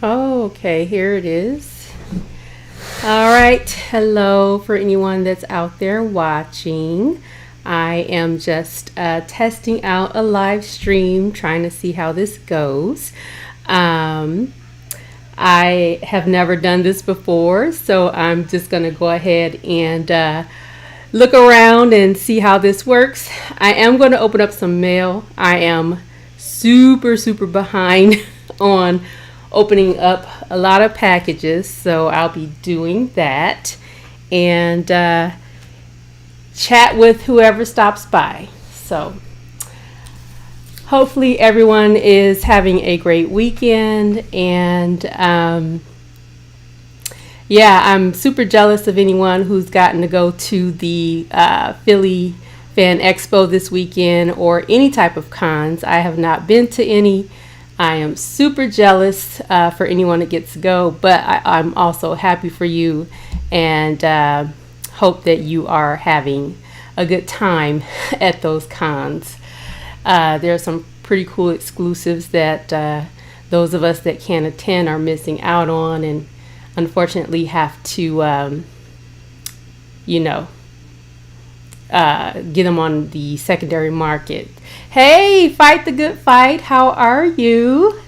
Okay, here it is. All right, hello for anyone that's out there watching. I am just testing out a live stream, trying to see how this goes. I have never done this before, so I'm just going to go ahead and look around and see how this works. I am going to open up some mail. I am super behind on opening up a lot of packages, so I'll be doing that and chat with whoever stops by. So hopefully everyone is having a great weekend, and yeah, I'm super jealous of anyone who's gotten to go to the Philly Fan Expo this weekend or any type of cons. I have not been to any. I am super jealous for anyone that gets to go, but I'm also happy for you and hope that you are having a good time at those cons. There are some pretty cool exclusives that those of us that can't attend are missing out on, and unfortunately have to, get them on the secondary market. Hey, Fight the Good Fight, how are you?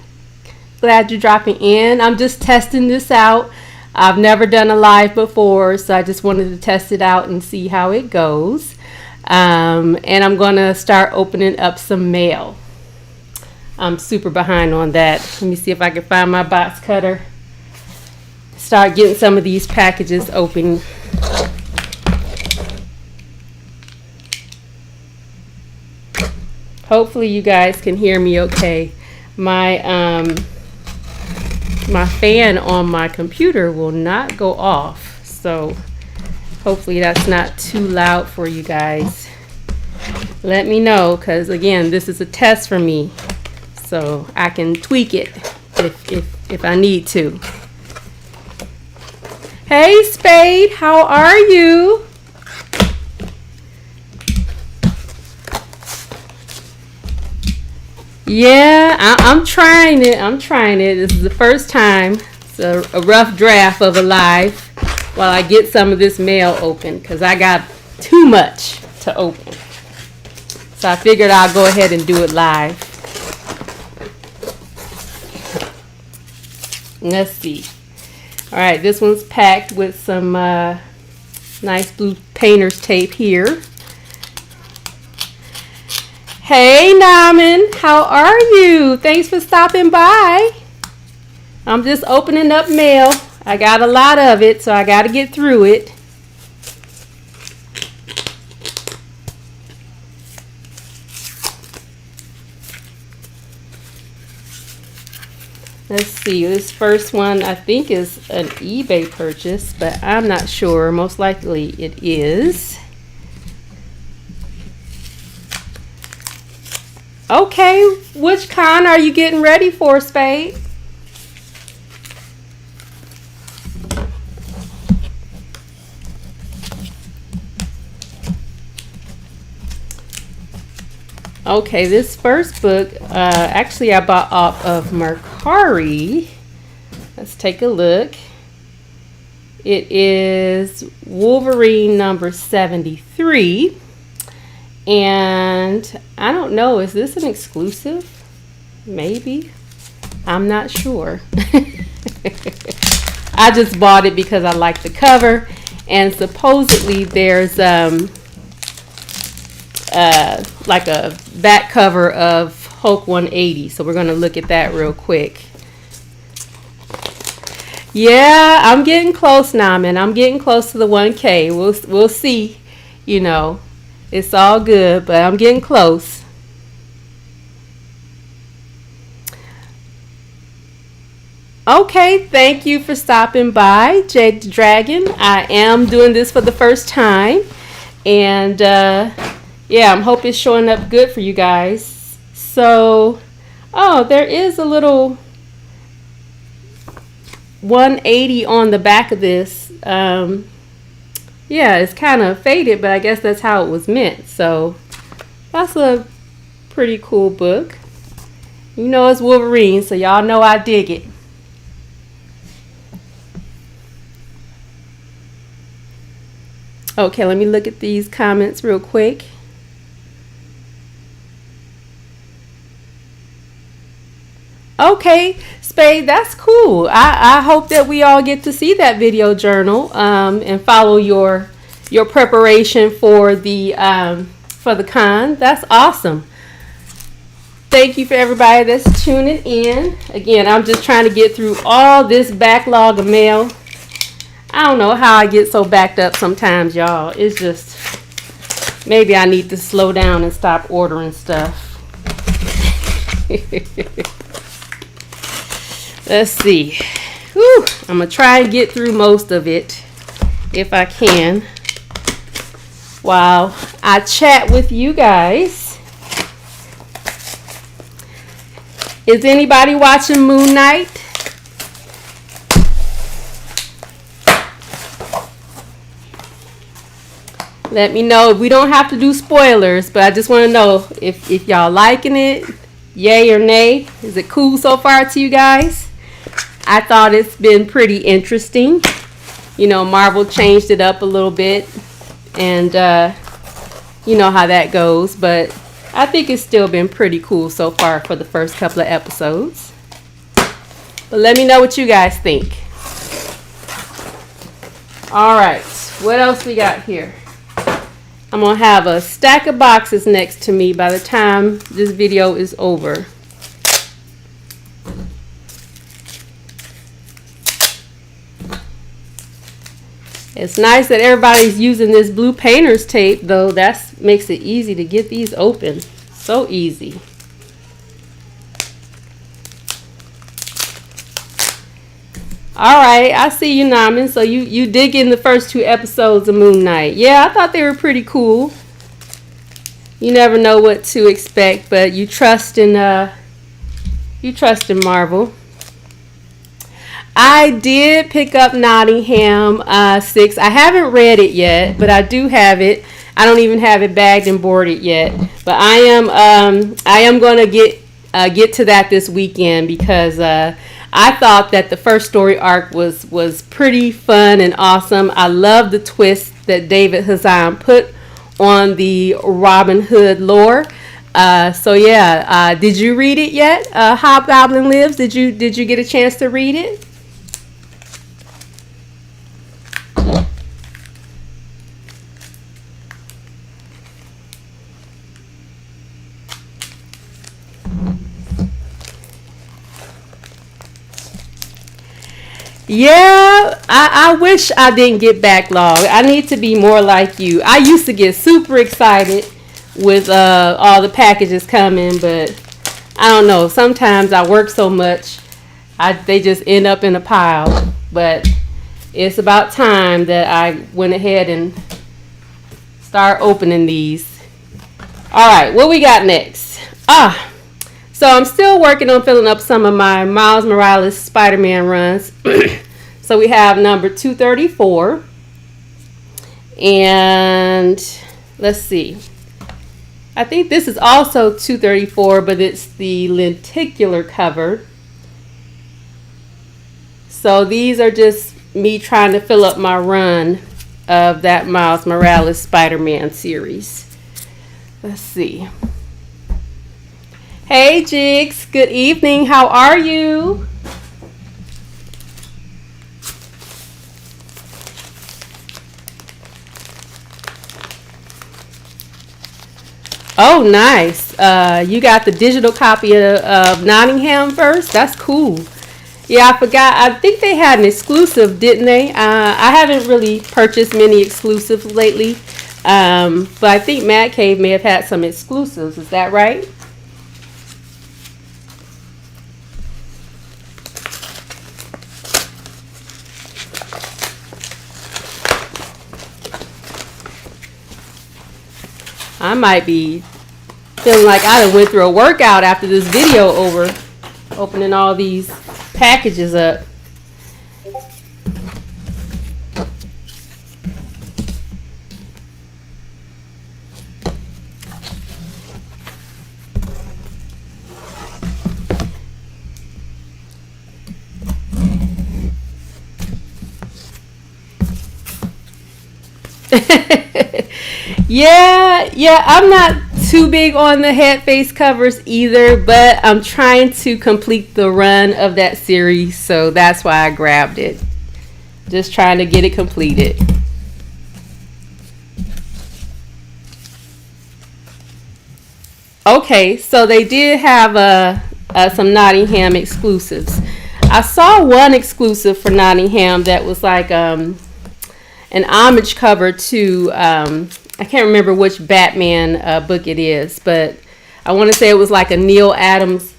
Glad you're dropping in. I'm just testing this out. I've never done a live before, so I just wanted to test it out and see how it goes. And I'm going to start opening up some mail. I'm super behind on that. Let me see if I can find my box cutter. Start getting some of these packages open. Hopefully you guys can hear me okay. My my fan on my computer will not go off, so hopefully that's not too loud for you guys. Let me know, because again, this is a test for me, so I can tweak it if I need to. Hey Spade, how are you? Yeah, I'm trying it. This is the first time. It's a rough draft of a live while I get some of this mail open, because I got too much to open. So I figured I'll go ahead and do it live. Let's see. All right, this one's packed with some nice blue painter's tape here. Hey Naaman, how are you? Thanks for stopping by. I'm just opening up mail. I got a lot of it, so I got to get through it. Let's see, this first one I think is an eBay purchase, but I'm not sure. Most likely it is. Okay, which con are you getting ready for, Spade? Okay, this first book, actually I bought off of Mercari. Let's take a look. It is Wolverine Number 73. And I don't know, is this an exclusive? Maybe. I'm not sure. I just bought it because I like the cover, and supposedly there's like a back cover of Hulk 180, so we're going to look at that real quick. Yeah, I'm getting close now, man. I'm getting close to the 1K. We'll see, you know. It's all good, but I'm getting close. Okay, thank you for stopping by, Jade the Dragon. I am doing this for the first time, and yeah, I'm hoping it's showing up good for you guys. So, oh, there is a little 180 on the back of this. Yeah, it's kind of faded, but I guess that's how it was meant. So that's a pretty cool book. You know it's Wolverine, so y'all know I dig it. Okay, let me look at these comments real quick. Okay, Spade, that's cool. I hope that we all get to see that video journal and follow your preparation for the con. That's awesome. Thank you for everybody that's tuning in. Again, I'm just trying to get through all this backlog of mail. I don't know how I get so backed up sometimes, y'all. It's just, maybe I need to slow down and stop ordering stuff. Let's see. Whew, I'm going to try and get through most of it, if I can, while I chat with you guys. Is anybody watching Moon Knight? Let me know. We don't have to do spoilers, but I just want to know if y'all liking it, yay or nay. Is it cool so far to you guys? I thought it's been pretty interesting. You know, Marvel changed it up a little bit, and you know how that goes, but I think it's still been pretty cool so far for the first couple of episodes. But let me know what you guys think. All right, what else we got here? I'm going to have a stack of boxes next to me by the time this video is over. It's nice that everybody's using this blue painter's tape, though. That makes it easy to get these open. So easy. Alright, I see you, Naman. So you dig in the first 2 episodes of Moon Knight. Yeah, I thought they were pretty cool. You never know what to expect, but you trust in Marvel. I did pick up Nottingham 6. I haven't read it yet, but I do have it. I don't even have it bagged and boarded yet. But I am going to get to that this weekend, because I thought that the first story arc was pretty fun and awesome. I love the twist that David Hazan put on the Robin Hood lore. So yeah, did you read it yet? Hobgoblin Lives. Did you get a chance to read it? Yeah, I wish I didn't get backlogged. I need to be more like you. I used to get super excited with all the packages coming, but I don't know. Sometimes I work so much, they just end up in a pile. But it's about time that I went ahead and start opening these. All right, what we got next? So I'm still working on filling up some of my Miles Morales Spider-Man runs. So we have number 234. And let's see. I think this is also 234, but it's the lenticular cover. So these are just me trying to fill up my run of that Miles Morales Spider-Man series. Let's see. Hey Jigs, good evening. How are you? Oh, nice. You got the digital copy of Nottingham first? That's cool. Yeah, I forgot. I think they had an exclusive, didn't they? I haven't really purchased many exclusives lately. But I think Mad Cave may have had some exclusives. Is that right? I might be feeling like I done went through a workout after this video over, opening all these packages up. Yeah, I'm not too big on the head face covers either, but I'm trying to complete the run of that series, so that's why I grabbed it. Just trying to get it completed. Okay, so they did have some Nottingham exclusives. I saw one exclusive for Nottingham that was like an homage cover to I can't remember which Batman book it is, but I want to say it was like a Neil Adams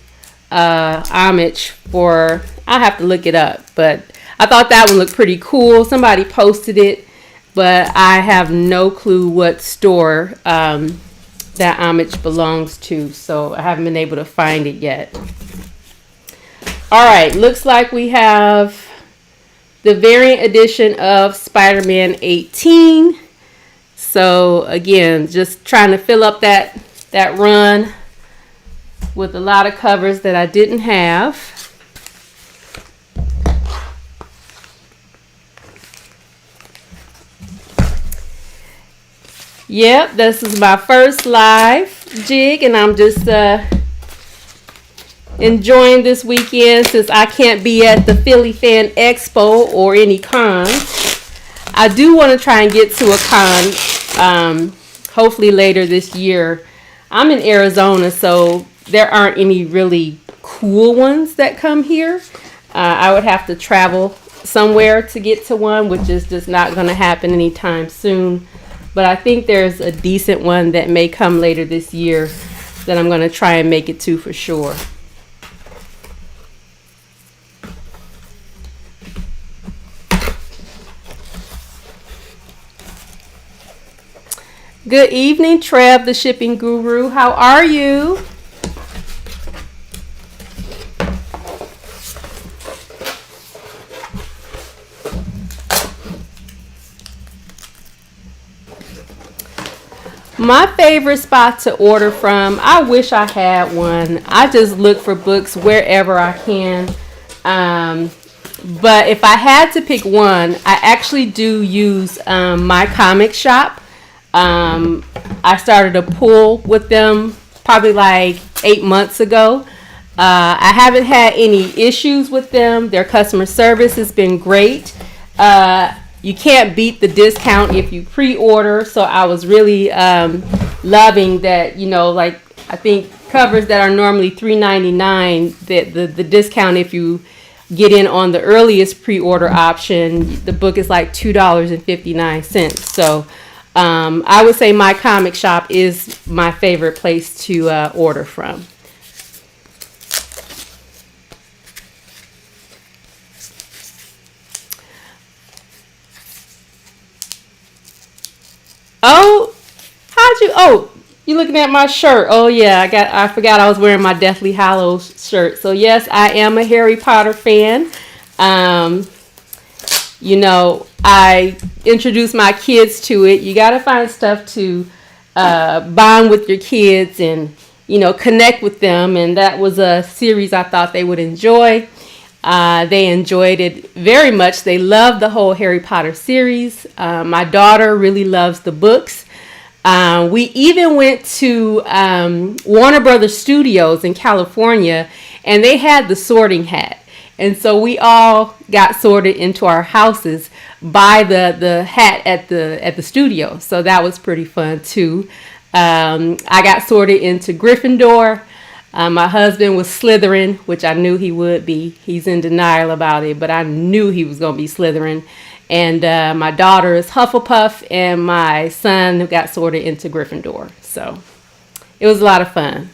homage for. I'll have to look it up, but I thought that one looked pretty cool. Somebody posted it, but I have no clue what store that homage belongs to, so I haven't been able to find it yet. All right, looks like we have the variant edition of Spider-Man 18. So again, just trying to fill up that run with a lot of covers that I didn't have. Yep, this is my first live jig, and I'm just enjoying this weekend since I can't be at the Philly Fan Expo or any cons. I do want to try and get to a con, hopefully later this year. I'm in Arizona, so there aren't any really cool ones that come here. I would have to travel somewhere to get to one, which is just not going to happen anytime soon. But I think there's a decent one that may come later this year that I'm going to try and make it to for sure. Good evening, Trev, the shipping guru. How are you? My favorite spot to order from, I wish I had one. I just look for books wherever I can. But if I had to pick one, I actually do use my comic shop. I started a pool with them probably like 8 months ago. I haven't had any issues with them. Their customer service has been great. You can't beat the discount if you pre-order. So I was really loving that, like I think covers that are normally $3.99, the discount if you get in on the earliest pre-order option, the book is like $2.59. So I would say my comic shop is my favorite place to order from. Oh, you looking at my shirt? Oh yeah, I forgot I was wearing my Deathly Hallows shirt. So yes, I am a Harry Potter fan. I introduced my kids to it. You got to find stuff to bond with your kids and, connect with them. And that was a series I thought they would enjoy. They enjoyed it very much. They loved the whole Harry Potter series. My daughter really loves the books. We even went to Warner Brothers Studios in California, and they had the Sorting Hat. And so we all got sorted into our houses by the hat at the studio. So that was pretty fun too. I got sorted into Gryffindor. My husband was Slytherin, which I knew he would be. He's in denial about it, but I knew he was going to be Slytherin. And my daughter is Hufflepuff, and my son got sorted into Gryffindor. So it was a lot of fun.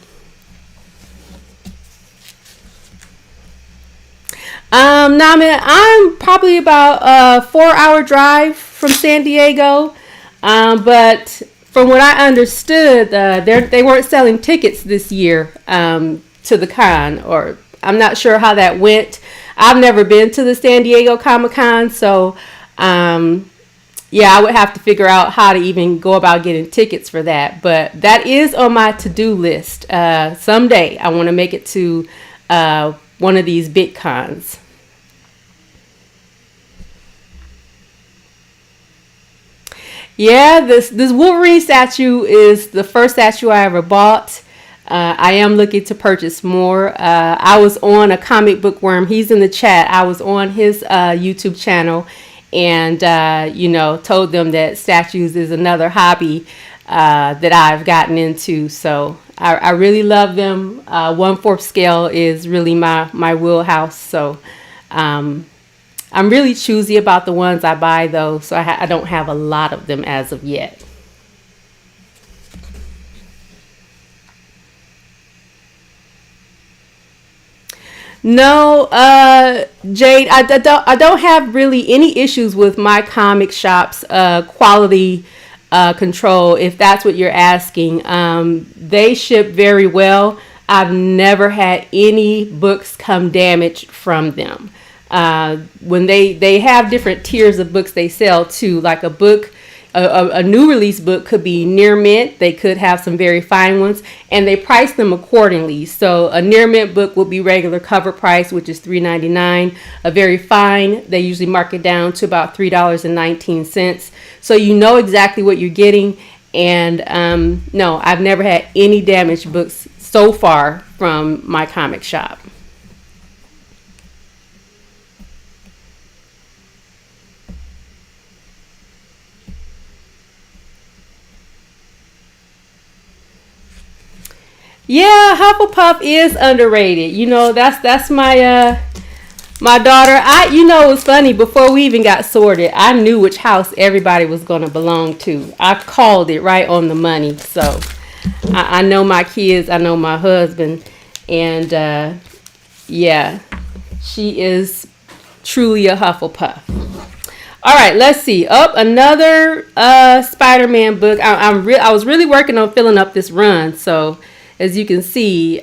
I'm probably about a 4-hour drive from San Diego, but from what I understood, they weren't selling tickets this year to the con, or I'm not sure how that went. I've never been to the San Diego Comic-Con, so I would have to figure out how to even go about getting tickets for that. But that is on my to-do list. Someday I want to make it to one of these big cons. Yeah, this Wolverine statue is the first statue I ever bought. I am looking to purchase more. I was on a comic book worm. He's in the chat. I was on his YouTube channel, and told them that statues is another hobby that I've gotten into. So I really love them. 1/4 scale is really my wheelhouse. So I'm really choosy about the ones I buy, though. So I don't have a lot of them as of yet. No, Jade, I don't have really any issues with my comic shop's quality control, if that's what you're asking. They ship very well. I've never had any books come damaged from them. When they have different tiers of books they sell too, like a book, a new release book could be near mint. They could have some very fine ones, and they price them accordingly. So a near mint book will be regular cover price, which is $3.99. A very fine, they usually mark it down to about $3.19. So you know exactly what you're getting. And no, I've never had any damaged books so far from my comic shop. Yeah, Hufflepuff is underrated. That's my daughter. It's funny, before we even got sorted, I knew which house everybody was going to belong to. I called it right on the money. So I know my kids, I know my husband, and yeah, she is truly a Hufflepuff. All right, let's see. Another Spider-Man book. I was really working on filling up this run, so as you can see,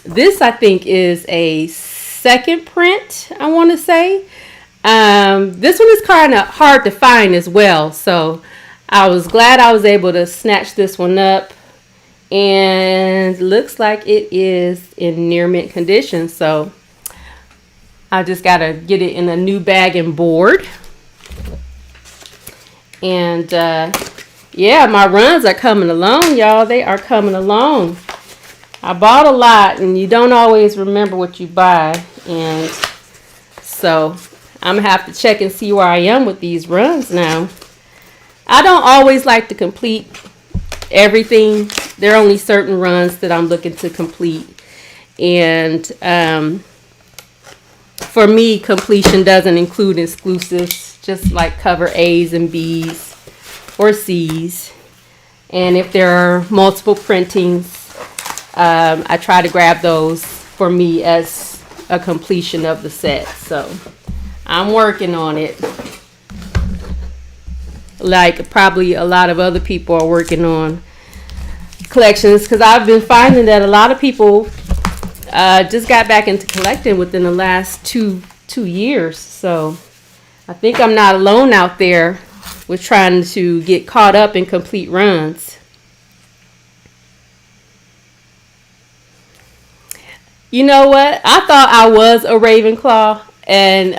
this I think is a second print, I want to say. This one is kind of hard to find as well, so I was glad I was able to snatch this one up. And looks like it is in near mint condition, so I just got to get it in a new bag and board. And yeah, my runs are coming along, y'all. They are coming along. I bought a lot, and you don't always remember what you buy. And so I'm going to have to check and see where I am with these runs now. I don't always like to complete everything. There are only certain runs that I'm looking to complete. And for me, completion doesn't include exclusives, just like cover A's and B's or C's. And if there are multiple printings, I try to grab those for me as a completion of the set. So I'm working on it, like probably a lot of other people are working on collections, because I've been finding that a lot of people just got back into collecting within the last two years. So I think I'm not alone out there with trying to get caught up in complete runs. You know what? I thought I was a Ravenclaw, and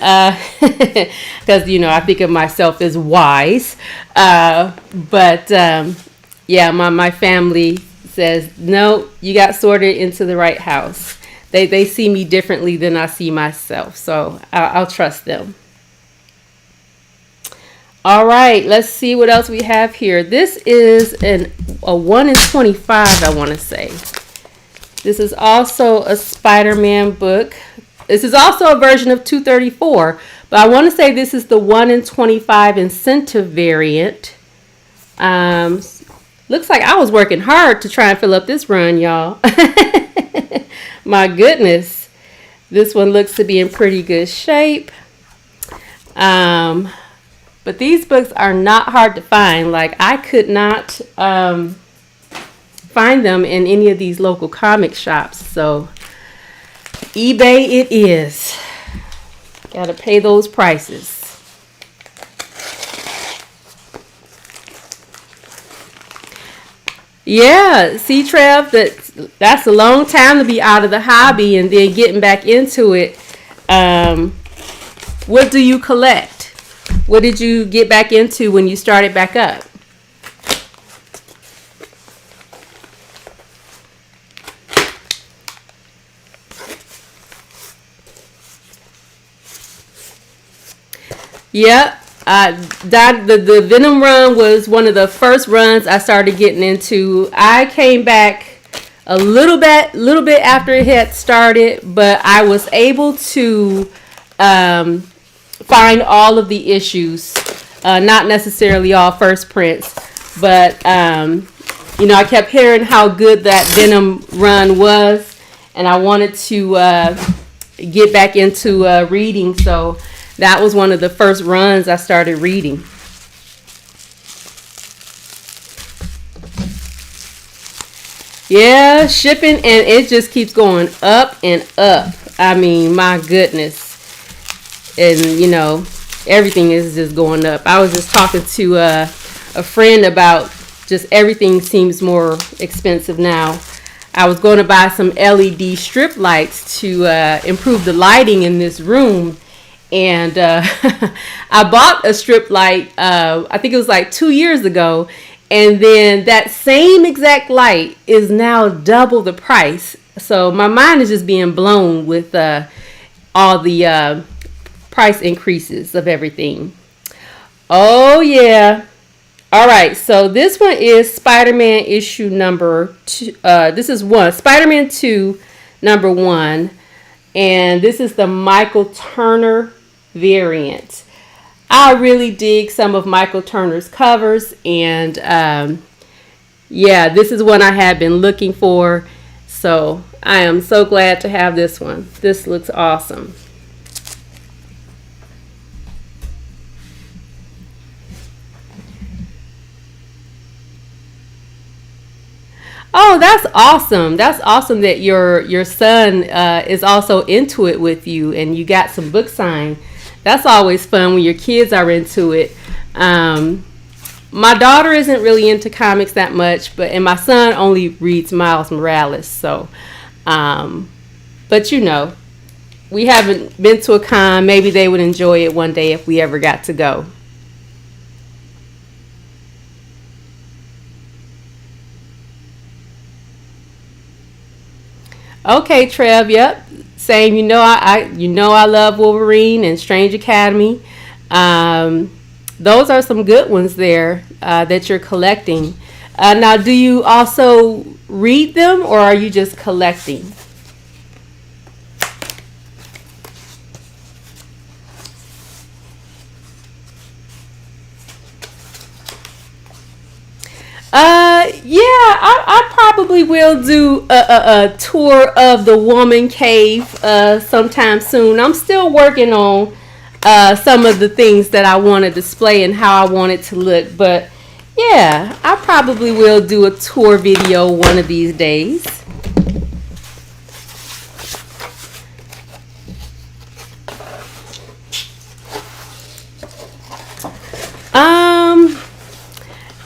because I think of myself as wise, but yeah, my family says no, you got sorted into the right house. They see me differently than I see myself, so I'll trust them. All right, let's see what else we have here. This is a 1 in 25, I want to say. This is also a Spider-Man book. This is also a version of 234, but I want to say this is the 1 in 25 incentive variant. Looks like I was working hard to try and fill up this run, y'all. My goodness. This one looks to be in pretty good shape. But these books are not hard to find. Like, I could not find them in any of these local comic shops. So eBay it is. Gotta pay those prices. Yeah, see, Trev, that's a long time to be out of the hobby and then getting back into it. What do you collect? What did you get back into when you started back up? Yep. The Venom run was one of the first runs I started getting into. I came back a little bit after it had started, but I was able to find all of the issues, not necessarily all first prints, but I kept hearing how good that Venom run was, and I wanted to get back into reading, so that was one of the first runs I started reading. Yeah, shipping, and it just keeps going up and up. I mean, my goodness. And, everything is just going up. I was just talking to a friend about just everything seems more expensive now. I was going to buy some LED strip lights to improve the lighting in this room. And I bought a strip light, I think it was like 2 years ago. And then that same exact light is now double the price. So my mind is just being blown with all the price increases of everything. Oh, yeah. All right. So this one is Spider-Man issue number 2. This is Spider-Man 2, number 1. And this is the Michael Turner variant. I really dig some of Michael Turner's covers, and this is one I had been looking for, so I am so glad to have this one. This looks awesome. Oh, that's awesome. That's awesome that your son is also into it with you, and you got some books signed. That's always fun when your kids are into it. My daughter isn't really into comics that much, and my son only reads Miles Morales. So, but we haven't been to a con. Maybe they would enjoy it one day if we ever got to go. Okay, Trev. Yep. Same. I love Wolverine and Strange Academy. Those are some good ones there that you're collecting. Now, do you also read them, or are you just collecting? I probably will do a tour of the woman cave sometime soon. I'm still working on some of the things that I want to display and how I want it to look. But yeah, I probably will do a tour video one of these days.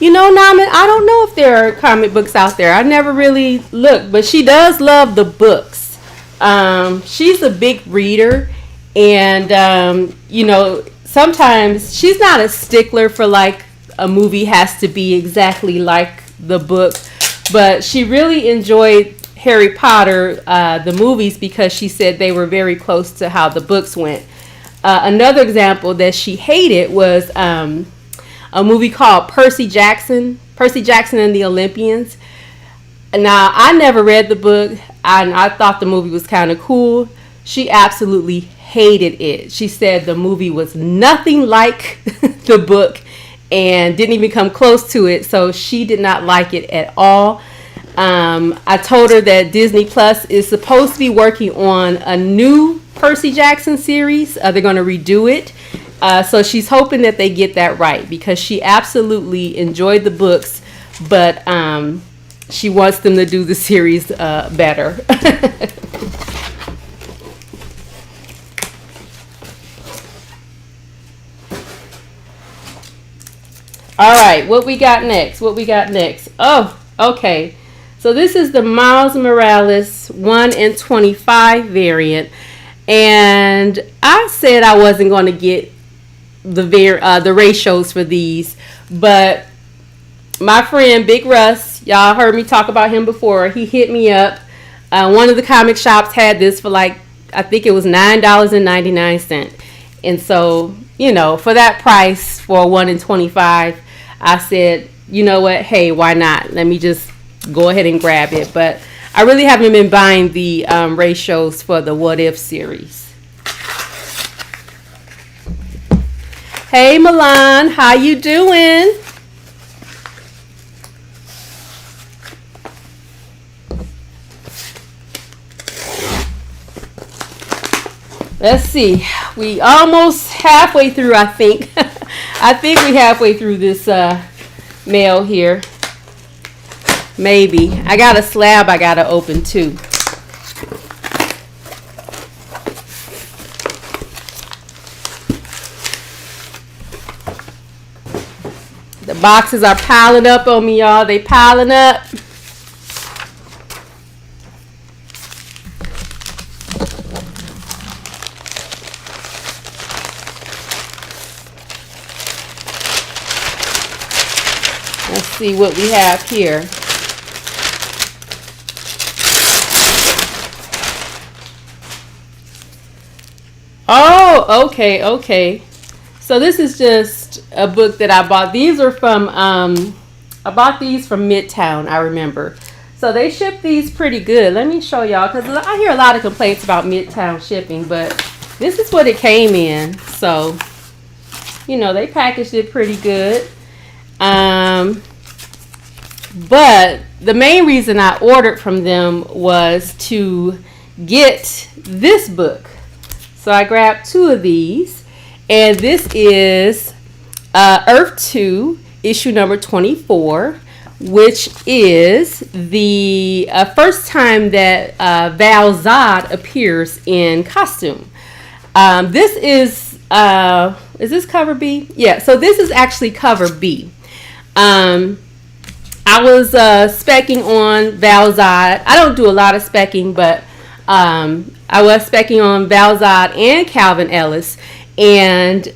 Naman, I don't know if there are comic books out there. I never really looked, but she does love the books. She's a big reader, and sometimes she's not a stickler for like a movie has to be exactly like the book, but she really enjoyed Harry Potter, the movies, because she said they were very close to how the books went. Another example that she hated was a movie called Percy Jackson and the Olympians. Now, I never read the book, and I thought the movie was kind of cool. She absolutely hated it. She said the movie was nothing like the book and didn't even come close to it, so she did not like it at all. I told her that Disney Plus is supposed to be working on a new Percy Jackson series. They're going to redo it. So she's hoping that they get that right, because she absolutely enjoyed the books, but she wants them to do the series better. All right, what we got next? Oh, okay. So this is the Miles Morales 1 in 25 variant. And I said I wasn't going to get the ratios for these, but my friend Big Russ, y'all heard me talk about him before, he hit me up. One of the comic shops had this for like, I think it was $9.99, and so for that price for 1 in 25, I said, you know what? Hey, why not? Let me just go ahead and grab it. But I really haven't been buying the ratios for the What If series. Hey, Milan, how you doing? Let's see. We almost halfway through, I think. I think we halfway through this mail here. Maybe. I got a slab I got to open too. The boxes are piling up on me, y'all. They piling up. Let's see what we have here. Oh, okay. So this is just a book that I bought. These are from, I bought these from Midtown, I remember. So they ship these pretty good. Let me show y'all, because I hear a lot of complaints about Midtown shipping, but this is what it came in. So, they packaged it pretty good. But the main reason I ordered from them was to get this book. So I grabbed 2 of these, and this is Earth 2, issue number 24, which is the first time that Val Zod appears in costume. This is this cover B? Yeah, so this is actually cover B. I was specking on Val Zod. I don't do a lot of specking, but I was specking on Val Zod and Calvin Ellis. And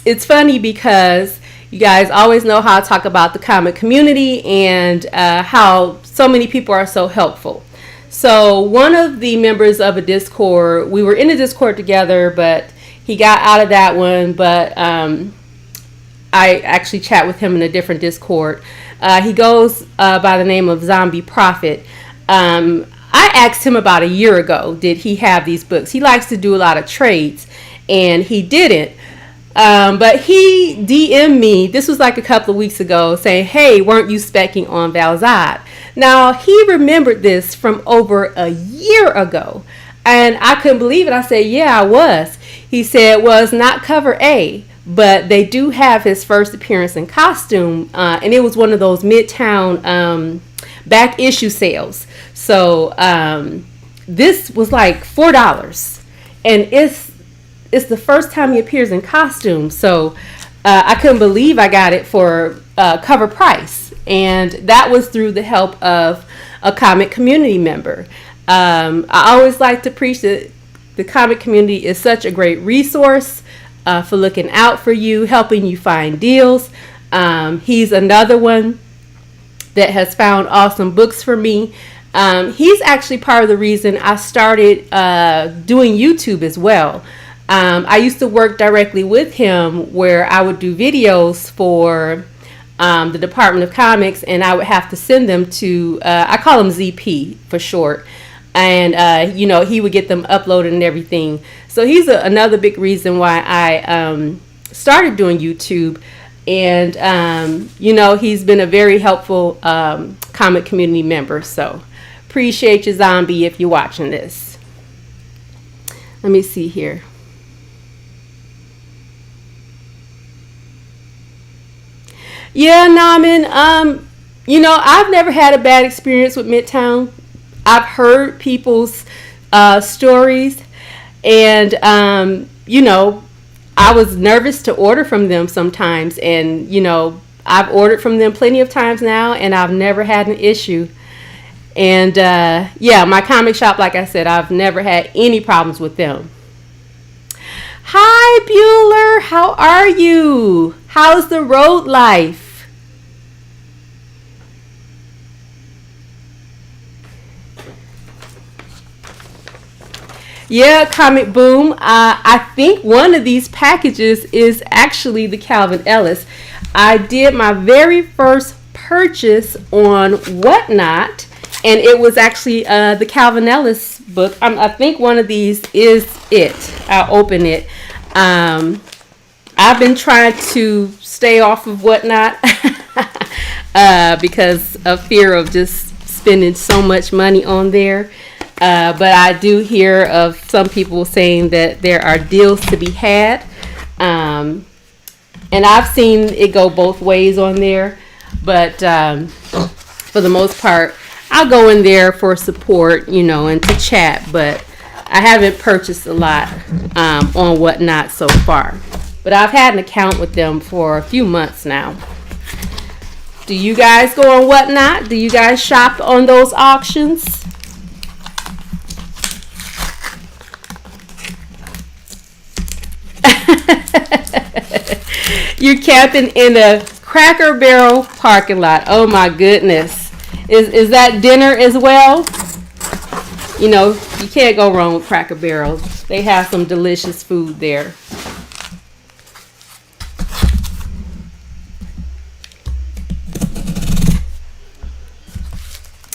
it's funny because you guys always know how I talk about the comic community and how so many people are so helpful. So one of the members of a Discord, we were in a Discord together, but he got out of that one. But I actually chat with him in a different Discord. He goes by the name of Zombie Prophet. I asked him about a year ago, did he have these books? He likes to do a lot of trades, and he didn't. But he DM'd me, this was like a couple of weeks ago, saying, hey, weren't you specking on Val Zod? Now, he remembered this from over a year ago, and I couldn't believe it. I said, yeah, I was. He said, well, it's not cover A, but they do have his first appearance in costume, and it was one of those Midtown back issue sales. So this was like $4, and it's the first time he appears in costume. So I couldn't believe I got it for cover price, and that was through the help of a comic community member. I always like to preach that the comic community is such a great resource for looking out for you, helping you find deals. He's another one that has found awesome books for me. He's actually part of the reason I started doing YouTube as well. I used to work directly with him where I would do videos for the Department of Comics, and I would have to send them to, I call him ZP for short. And, he would get them uploaded and everything. So he's another big reason why I started doing YouTube. And, he's been a very helpful comic community member. So appreciate you, Zombie, if you're watching this. Let me see here. Yeah, Naman, I've never had a bad experience with Midtown. I've heard people's stories, and I was nervous to order from them sometimes, and I've ordered from them plenty of times now, and I've never had an issue. And my comic shop, like I said, I've never had any problems with them. Hi, Bueller, how are you? How's the road life? Yeah, Comic Boom. I think one of these packages is actually the Calvin Ellis. I did my very first purchase on Whatnot, and it was actually the Calvin Ellis book. I think one of these is it. I'll open it. I've been trying to stay off of Whatnot because of fear of just spending so much money on there. But I do hear of some people saying that there are deals to be had. And I've seen it go both ways on there. But for the most part, I'll go in there for support, and to chat. But I haven't purchased a lot on Whatnot so far. But I've had an account with them for a few months now. Do you guys go on Whatnot? Do you guys shop on those auctions? You're camping in a Cracker Barrel parking lot. Oh my goodness. Is that dinner as well? You can't go wrong with Cracker Barrel. They have some delicious food there.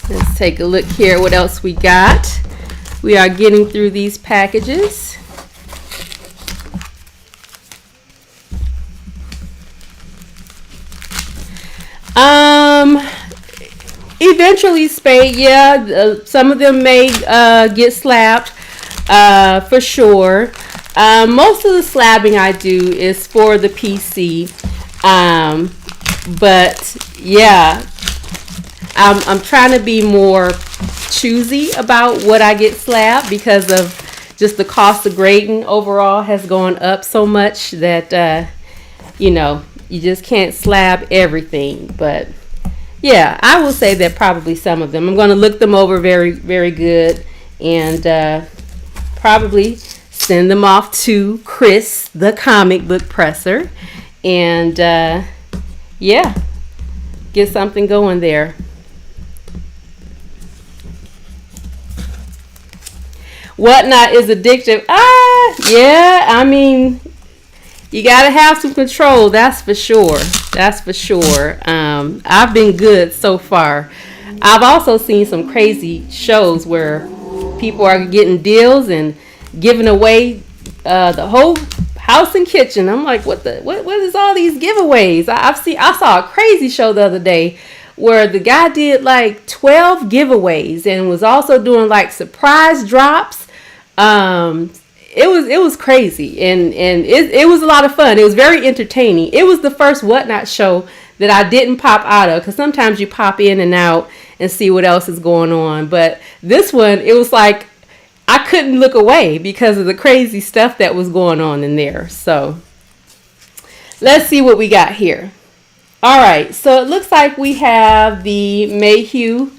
Let's take a look here what else we got. We are getting through these packages. Eventually spayed, yeah. Some of them may get slapped, for sure. Most of the slabbing I do is for the PC. But yeah, I'm trying to be more choosy about what I get slabbed because of just the cost of grading overall has gone up so much that you just can't slab everything. But yeah, I will say that probably some of them. I'm going to look them over very, very good and probably send them off to Chris, the comic book presser, and yeah, get something going there. Whatnot is addictive. Yeah, I mean, you gotta have some control, that's for sure. That's for sure. I've been good so far. I've also seen some crazy shows where people are getting deals and giving away the whole house and kitchen. I'm like, what is all these giveaways? I saw a crazy show the other day where the guy did like 12 giveaways and was also doing like surprise drops. It was crazy and it was a lot of fun. It was very entertaining. It was the first Whatnot show that I didn't pop out of because sometimes you pop in and out and see what else is going on. But this one, it was like I couldn't look away because of the crazy stuff that was going on in there. So let's see what we got here. All right, so it looks like we have the Mayhew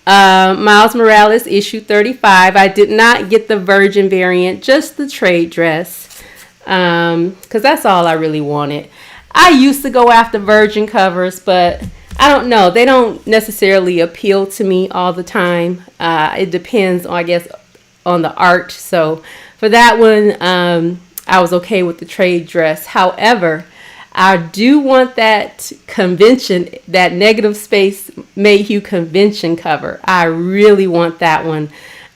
Miles Morales issue 35. I did not get the Virgin variant, just the trade dress, because that's all I really wanted. I used to go after Virgin covers, but I don't know. They don't necessarily appeal to me all the time. It depends, I guess, on the art. So for that one, I was okay with the trade dress. However, I do want that convention, that Negative Space Mayhew convention cover. I really want that one.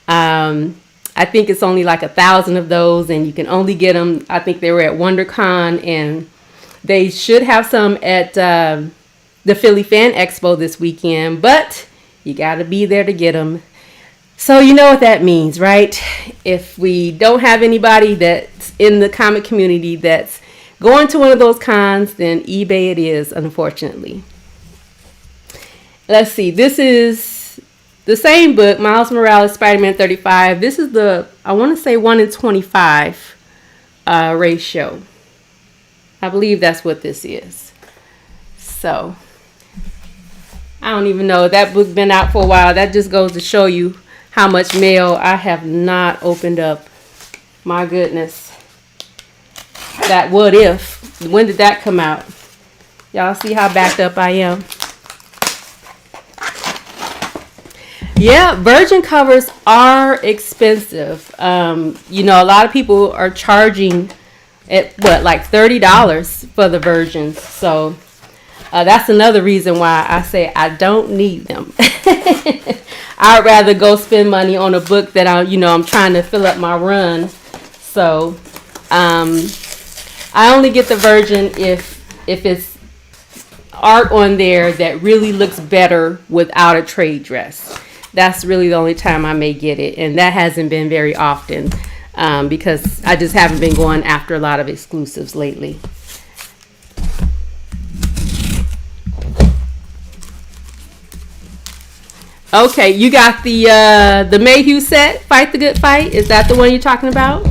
I think it's only like 1,000 of those, and you can only get them. I think they were at WonderCon, and they should have some at the Philly Fan Expo this weekend, but you got to be there to get them. So you know what that means, right? If we don't have anybody that's in the comic community that's going to one of those cons, then eBay it is, unfortunately. Let's see. This is the same book, Miles Morales, Spider-Man 35. This is the, I want to say 1:25 ratio. I believe that's what this is. So, I don't even know. That book's been out for a while. That just goes to show you how much mail I have not opened up. My goodness. That What If. When did that come out? Y'all see how backed up I am? Yeah, virgin covers are expensive. You know, a lot of people are charging at what, like $30 for the virgins. So that's another reason why I say I don't need them. I'd rather go spend money on a book that I'm trying to fill up my run. So I only get the virgin if it's art on there that really looks better without a trade dress. That's really the only time I may get it, and that hasn't been very often because I just haven't been going after a lot of exclusives lately. Okay, you got the Mayhew set, Fight the Good Fight. Is that the one you're talking about?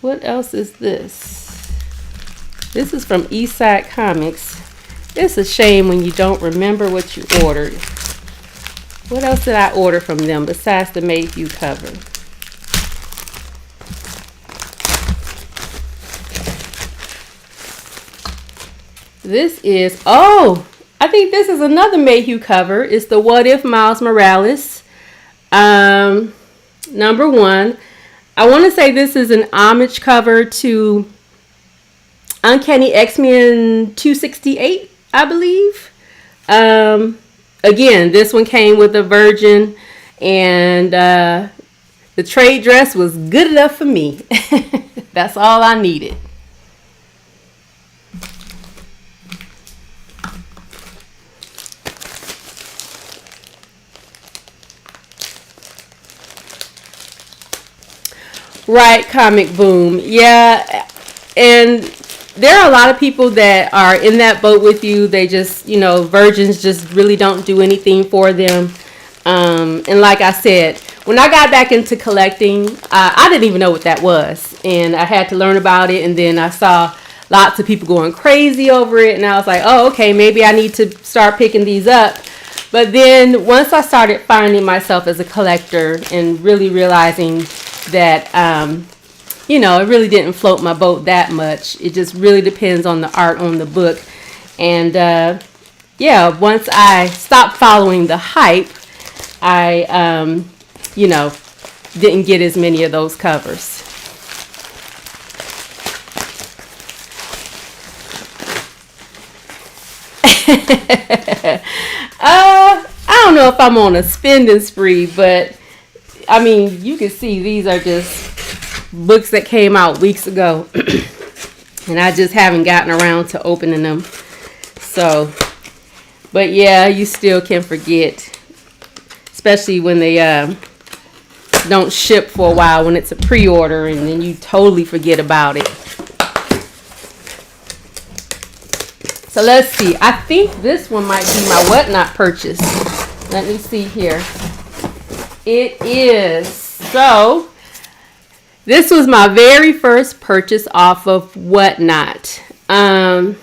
What else is this? This is from Eastside Comics. It's a shame when you don't remember what you ordered. What else did I order from them besides the Mayhew cover? This is, I think this is another Mayhew cover. It's the What If Miles Morales, #1. I want to say this is an homage cover to Uncanny X-Men 268, I believe. Again, this one came with a virgin, and the trade dress was good enough for me. That's all I needed. Right, Comic Boom. Yeah, and there are a lot of people that are in that boat with you. They just, virgins just really don't do anything for them. And like I said, when I got back into collecting, I didn't even know what that was. And I had to learn about it. And then I saw lots of people going crazy over it. And I was like, oh, okay, maybe I need to start picking these up. But then once I started finding myself as a collector and really realizing that, it really didn't float my boat that much. It just really depends on the art on the book. And once I stopped following the hype, I, didn't get as many of those covers. I don't know if I'm on a spending spree, but I mean, you can see these are just books that came out weeks ago, and I just haven't gotten around to opening them. So, but yeah, you still can forget, especially when they don't ship for a while, when it's a pre-order, and then you totally forget about it. So let's see. I think this one might be my Whatnot purchase. Let me see here. It is. So this was my very first purchase off of Whatnot. I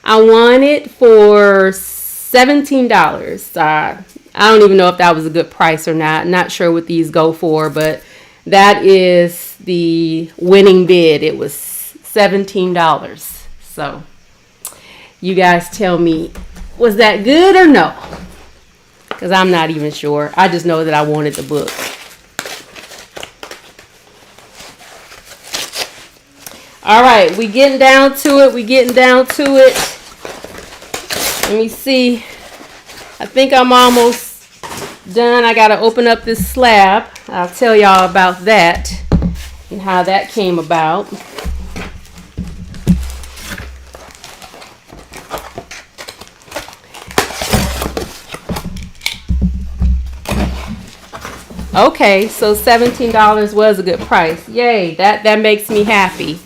won it for $17. I don't even know if that was a good price or not. Not sure what these go for, but that is the winning bid. It was $17. So you guys tell me, was that good or no? Because I'm not even sure. I just know that I wanted the book. All right, we getting down to it. Let me see. I think I'm almost done. I got to open up this slab. I'll tell y'all about that and how that came about. Okay, so $17 was a good price. Yay, that makes me happy.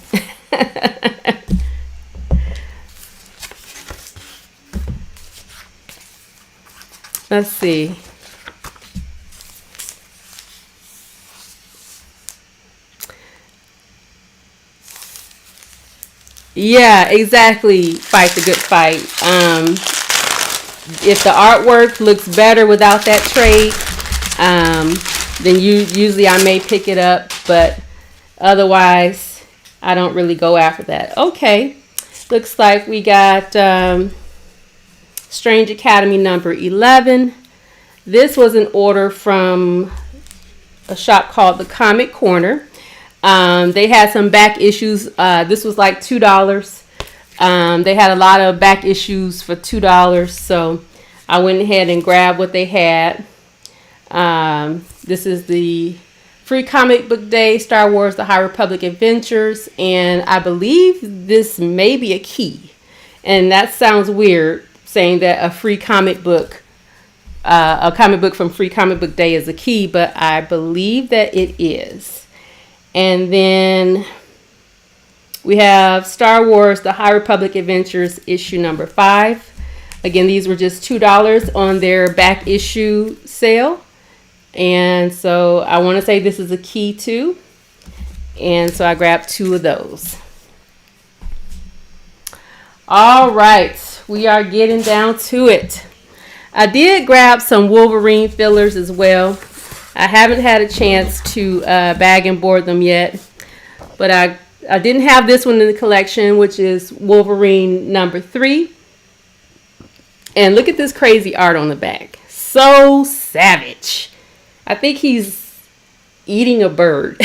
Let's see. Yeah, exactly. Fight the good fight. If the artwork looks better without that trade, then usually I may pick it up, but otherwise I don't really go after that. Okay, Looks like we got Strange Academy number 11. This was an order from a shop called The Comic Corner. They had some back issues. This was like $2. They had a lot of back issues for $2, so I went ahead and grabbed what they had. This is the Free Comic Book Day, Star Wars The High Republic Adventures, and I believe this may be a key. And that sounds weird, saying that a free comic book, a comic book from Free Comic Book Day is a key, but I believe that it is. And then we have Star Wars The High Republic Adventures issue number 5. Again, these were just $2 on their back issue sale. And so I want to say this is a key too. And so I grabbed 2 of those. All right, we are getting down to it. I did grab some Wolverine fillers as well. I haven't had a chance to bag and board them yet. But I didn't have this one in the collection, which is Wolverine number 3. And look at this crazy art on the back. So savage. I think he's eating a bird.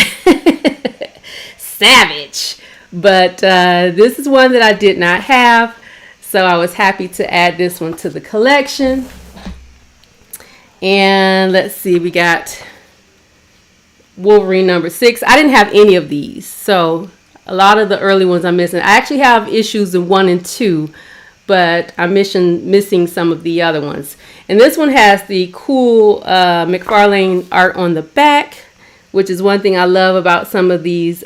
Savage. But this is one that I did not have. So I was happy to add this one to the collection. And let's see, we got Wolverine number 6. I didn't have any of these. So a lot of the early ones I'm missing. I actually have issues in 1 and 2. But I'm missing some of the other ones. And this one has the cool McFarlane art on the back, which is one thing I love about some of these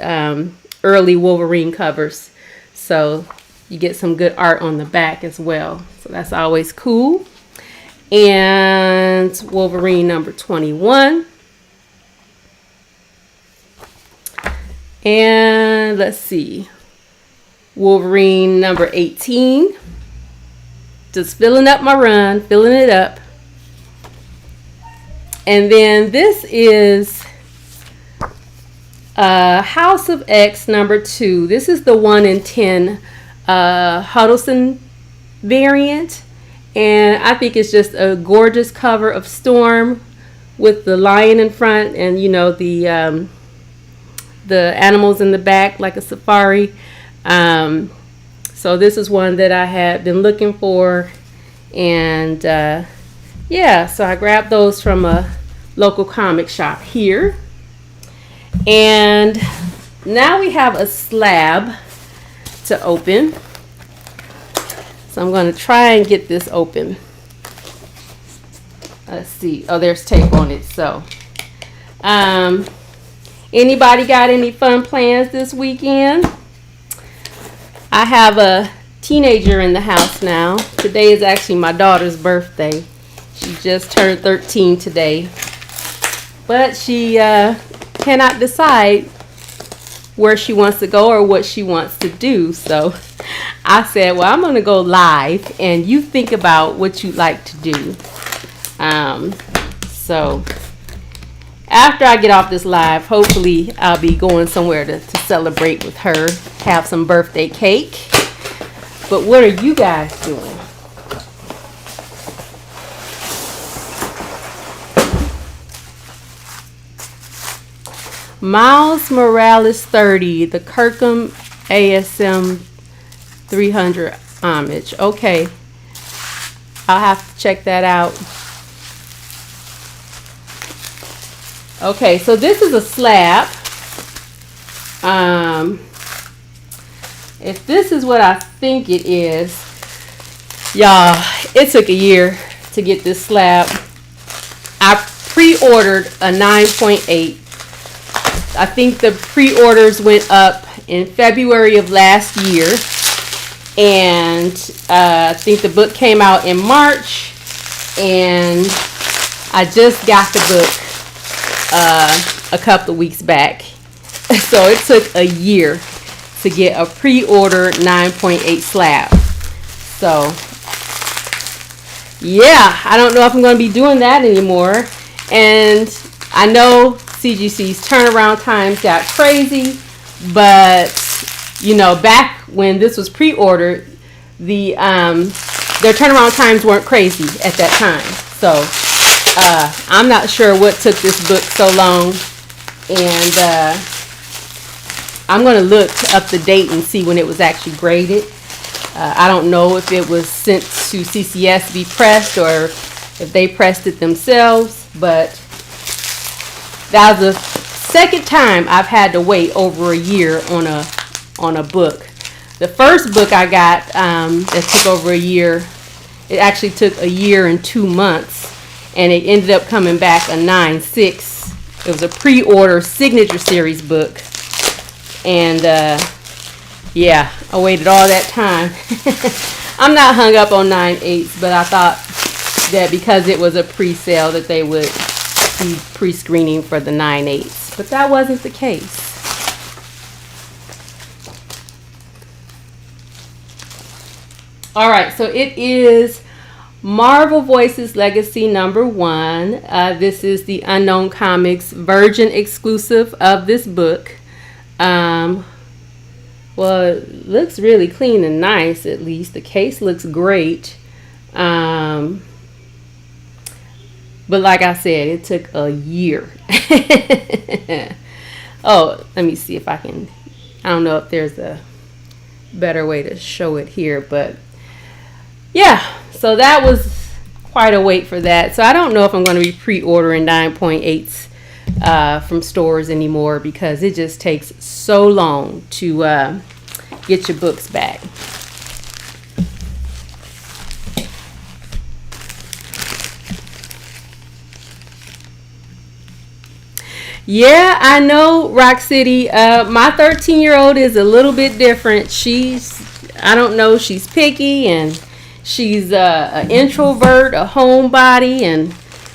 early Wolverine covers. So you get some good art on the back as well. So that's always cool. And Wolverine number 21. And let's see. Wolverine number 18. Just filling up my run, filling it up. And then this is House of X number 2. This is the 1 in 10 Huddleston variant. And I think it's just a gorgeous cover of Storm with the lion in front and, you know, the animals in the back like a safari. So this is one that I had been looking for, and yeah, so I grabbed those from a local comic shop here. And now we have a slab to open. So I'm going to try and get this open. Let's see. Oh, there's tape on it. So anybody got any fun plans this weekend? I have a teenager in the house now. Today is actually my daughter's birthday. She just turned 13 today. But she cannot decide where she wants to go or what she wants to do. So I said, well, I'm going to go live and you think about what you'd like to do. So after I get off this live, hopefully I'll be going somewhere to celebrate with her, have some birthday cake. But what are you guys doing? Miles Morales 30, the Kirkham ASM 300 homage. Okay, I'll have to check that out. Okay, so this is a slab. If this is what I think it is, y'all, it took a year to get this slab. I pre-ordered a 9.8. I think the pre-orders went up in February of last year. And I think the book came out in March. And I just got the book a couple of weeks back. So it took a year to get a pre-order 9.8 slab. So yeah, I don't know if I'm going to be doing that anymore. And I know CGC's turnaround times got crazy, but you know, back when this was pre-ordered, their turnaround times weren't crazy at that time. So I'm not sure what took this book so long, and I'm going to look up the date and see when it was actually graded. I don't know if it was sent to CCS to be pressed or if they pressed it themselves, but that was the second time I've had to wait over a year on a book. The first book I got that took over a year, it actually took a year and 2 months, and it ended up coming back a 9.6. It was a pre-order signature series book, and yeah, I waited all that time. I'm not hung up on 9.8s, but I thought that because it was a pre-sale that they would be pre-screening for the 9.8s, but that wasn't the case. All right, so it is Marvel Voices Legacy #1. This is the Unknown Comics Virgin exclusive of this book. Well, it looks really clean and nice, at least. The case looks great. But like I said, it took a year. Oh, let me see if I can, I don't know if there's a better way to show it here, but yeah, so that was quite a wait for that. So I don't know if I'm going to be pre-ordering 9.8s from stores anymore, because it just takes so long to get your books back. Yeah, I know, Rock City. My 13-year-old is a little bit different. I don't know, she's picky, and she's an introvert, a homebody, and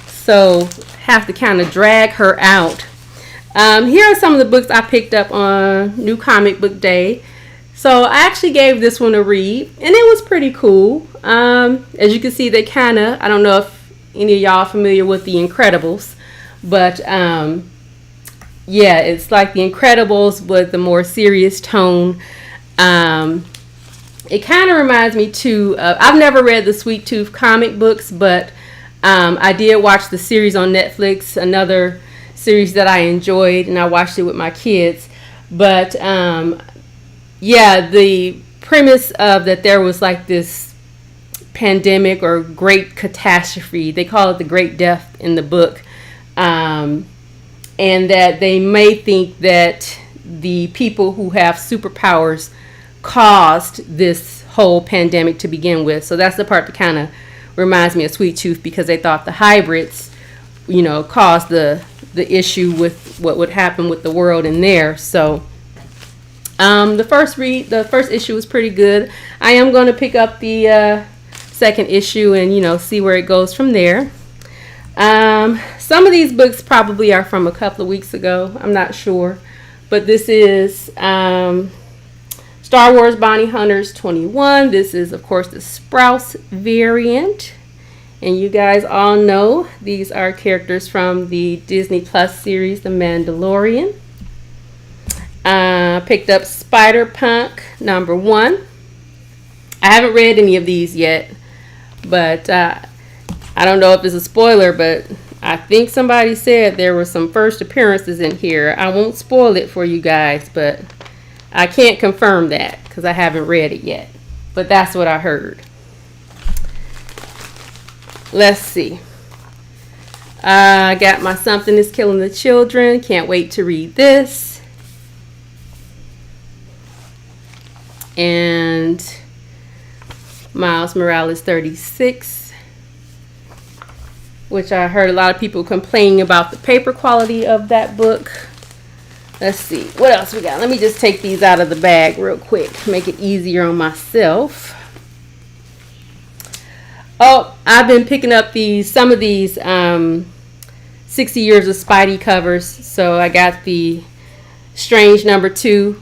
so have to kind of drag her out. Here are some of the books I picked up on New Comic Book Day. So I actually gave this one a read, and it was pretty cool. As you can see, they kind of, I don't know if any of y'all are familiar with The Incredibles, but yeah, it's like The Incredibles with a more serious tone. It kind of reminds me too of, I've never read the Sweet Tooth comic books, but I did watch the series on Netflix, another series that I enjoyed, and I watched it with my kids. But yeah, the premise of that there was like this pandemic or great catastrophe, they call it the Great Death in the book, and that they may think that the people who have superpowers caused this whole pandemic to begin with. So that's the part that kind of reminds me of Sweet Tooth, because they thought the hybrids, you know, caused the issue with what would happen with the world in there. So the first issue was pretty good. I am going to pick up the second issue and, you know, see where it goes from there. Some of these books probably are from a couple of weeks ago. I'm not sure. But this is Star Wars Bounty Hunters 21. This is, of course, the Sprouse variant. And you guys all know these are characters from the Disney Plus series, The Mandalorian. Picked up Spider-Punk #1. I haven't read any of these yet, but I don't know if it's a spoiler, but I think somebody said there were some first appearances in here. I won't spoil it for you guys, but I can't confirm that because I haven't read it yet. But that's what I heard. Let's see. I got my Something is Killing the Children. Can't wait to read this. And Miles Morales 36, which I heard a lot of people complaining about the paper quality of that book. Let's see, what else we got? Let me just take these out of the bag real quick to make it easier on myself. Oh, I've been picking up some of these 60 Years of Spidey covers. So I got the Strange #2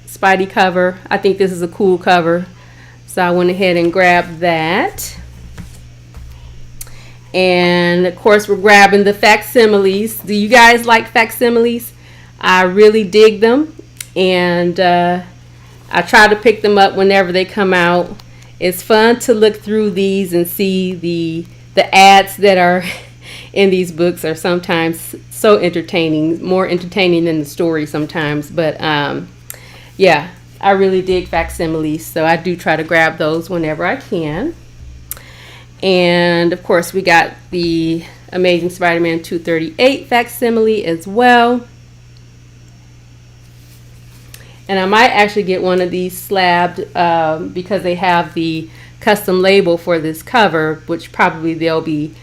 Spidey cover. I think this is a cool cover, so I went ahead and grabbed that. And of course, we're grabbing the facsimiles. Do you guys like facsimiles? I really dig them, and I try to pick them up whenever they come out. It's fun to look through these and see the ads that are in these books are sometimes so entertaining, more entertaining than the story sometimes. But yeah, I really dig facsimiles, so I do try to grab those whenever I can. And of course, we got the Amazing Spider-Man 238 facsimile as well. And I might actually get one of these slabbed because they have the custom label for this cover, which probably they'll be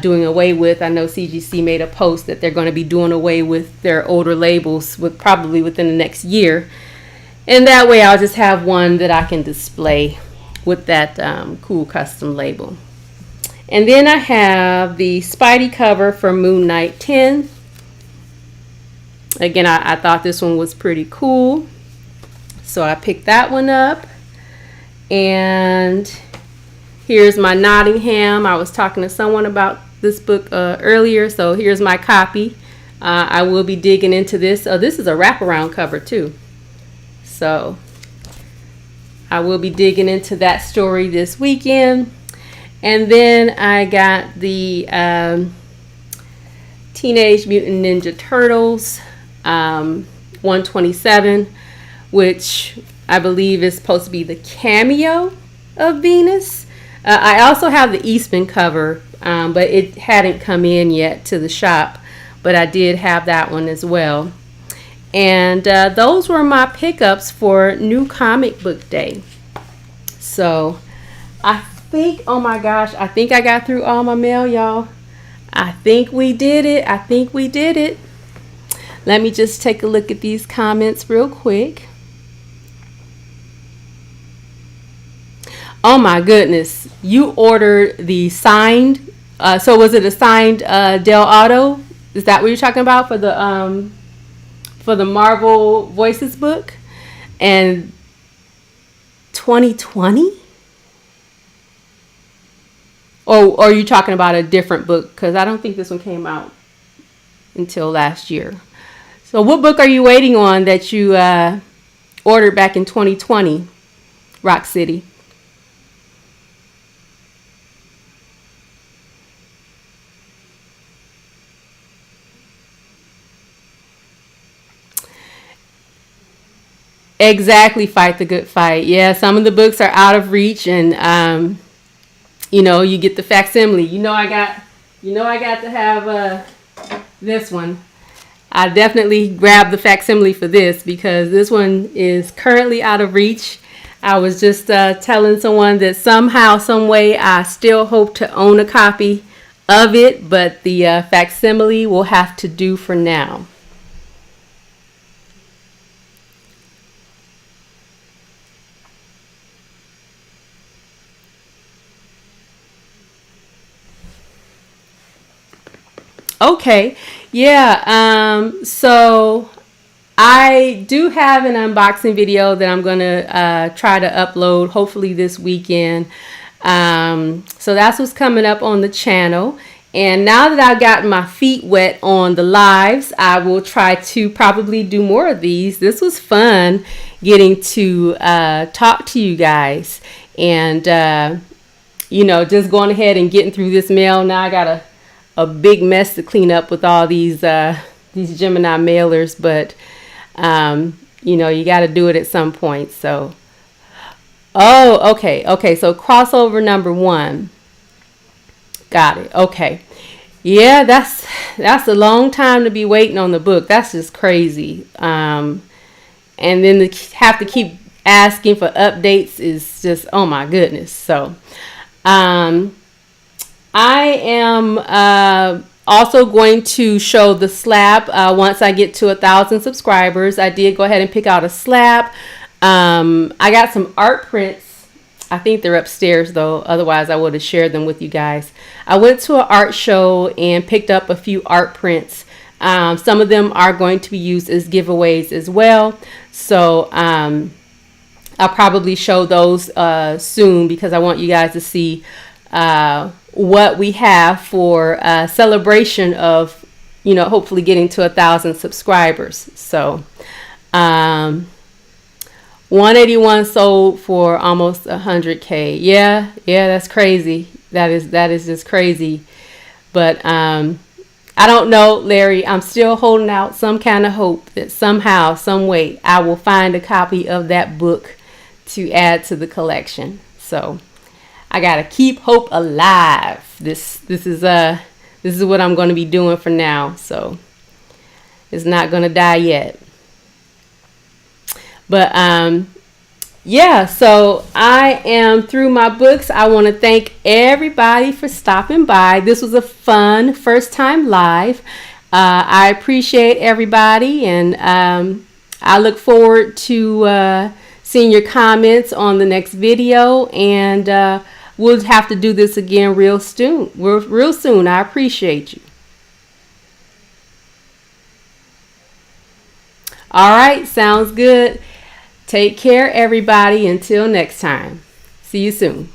doing away with. I know CGC made a post that they're going to be doing away with their older labels probably within the next year. And that way I'll just have one that I can display with that cool custom label. And then I have the Spidey cover for Moon Knight 10. Again, I thought this one was pretty cool, so I picked that one up. And here's my Nottingham. I was talking to someone about this book earlier, so here's my copy. I will be digging into this. Oh, this is a wraparound cover too. So I will be digging into that story this weekend. And then I got the Teenage Mutant Ninja Turtles 127, which I believe is supposed to be the cameo of Venus. I also have the Eastman cover, but it hadn't come in yet to the shop, but I did have that one as well. And those were my pickups for New Comic Book Day. So I think, oh my gosh, I think I got through all my mail, y'all. I think we did it. I think we did it. Let me just take a look at these comments real quick. Oh my goodness, you ordered the signed, so was it a signed Del Auto? Is that what you're talking about for the Marvel Voices book? And 2020? Or are you talking about a different book? Because I don't think this one came out until last year. So what book are you waiting on that you ordered back in 2020, Rock City? Exactly, Fight the Good Fight. Yeah, some of the books are out of reach, and you know, you get the facsimile. I got to have this one. I definitely grabbed the facsimile for this because this one is currently out of reach. I was just telling someone that somehow, some way, I still hope to own a copy of it, but the facsimile will have to do for now. Okay, yeah, so I do have an unboxing video that I'm going to try to upload hopefully this weekend. So that's what's coming up on the channel. And now that I've gotten my feet wet on the lives, I will try to probably do more of these. This was fun getting to talk to you guys and, just going ahead and getting through this mail. Now I got a big mess to clean up with all these Gemini mailers, but you got to do it at some point. So okay, so crossover number 1, got it. Okay, yeah, that's a long time to be waiting on the book. That's just crazy. And then to have to keep asking for updates is just, oh my goodness. So I am also going to show the slab once I get to 1,000 subscribers. I did go ahead and pick out a slab. I got some art prints. I think they're upstairs though. Otherwise, I would have shared them with you guys. I went to an art show and picked up a few art prints. Some of them are going to be used as giveaways as well. So I'll probably show those soon because I want you guys to see what we have for celebration of, hopefully getting to 1,000 subscribers. So, 181 sold for almost 100K. Yeah, that's crazy. That is just crazy. But I don't know, Larry. I'm still holding out some kind of hope that somehow, some way, I will find a copy of that book to add to the collection. So I gotta keep hope alive. This is what I'm going to be doing for now. So it's not going to die yet. But yeah, so I am through my books. I want to thank everybody for stopping by. This was a fun first time live. I appreciate everybody, and I look forward to seeing your comments on the next video, and we'll have to do this again real soon. Real soon. I appreciate you. All right, sounds good. Take care, everybody. Until next time. See you soon.